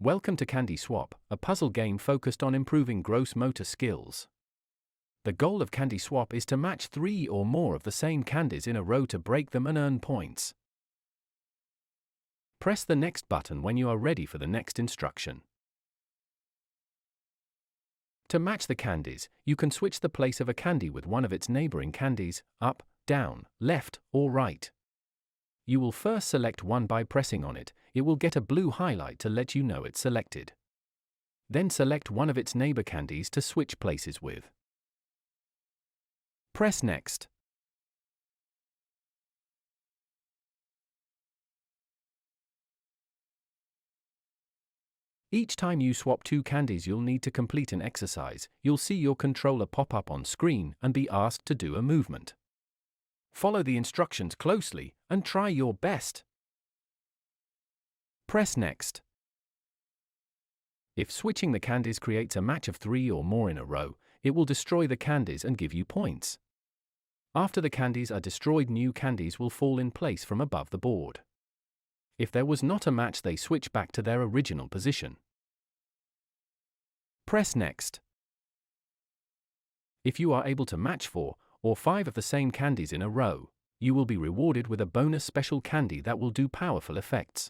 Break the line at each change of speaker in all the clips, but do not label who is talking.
Welcome to CandySwap, a puzzle game focused on improving gross motor skills. The goal of CandySwap is to match 3 or more of the same candies in a row to break them and earn points. Press the next button when you are ready for the next instruction. To match the candies, you can switch the place of a candy with one of its neighboring candies, up, down, left, or right. You will first select one by pressing on it. It will get a blue highlight to let you know it's selected. Then select one of its neighbor candies to switch places with. Press Next. Each time you swap 2 candies, you'll need to complete an exercise. You'll see your controller pop up on screen and be asked to do a movement. Follow the instructions closely and try your best. Press Next. If switching the candies creates a match of 3 or more in a row, it will destroy the candies and give you points. After the candies are destroyed, new candies will fall in place from above the board. If there was not a match, they switch back to their original position. Press Next. If you are able to match 4 or 5 of the same candies in a row, you will be rewarded with a bonus special candy that will do powerful effects.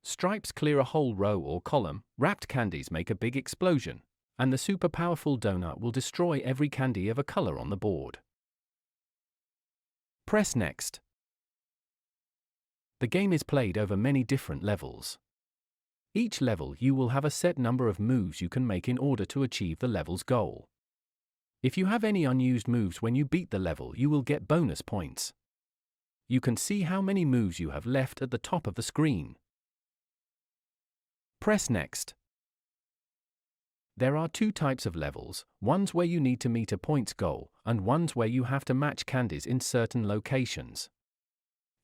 Stripes clear a whole row or column, wrapped candies make a big explosion, and the super powerful donut will destroy every candy of a color on the board. Press Next. The game is played over many different levels. Each level you will have a set number of moves you can make in order to achieve the level's goal. If you have any unused moves when you beat the level, you will get bonus points. You can see how many moves you have left at the top of the screen. Press Next. There are 2 types of levels, ones where you need to meet a points goal, and ones where you have to match candies in certain locations.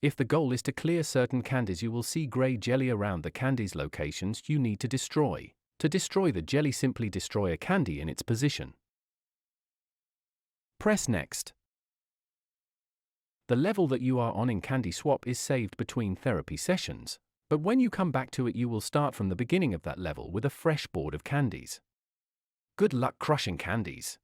If the goal is to clear certain candies, you will see grey jelly around the candies locations you need to destroy. To destroy the jelly, simply destroy a candy in its position. Press Next. The level that you are on in CandySwap is saved between therapy sessions, but when you come back to it, you will start from the beginning of that level with a fresh board of candies. Good luck crushing candies.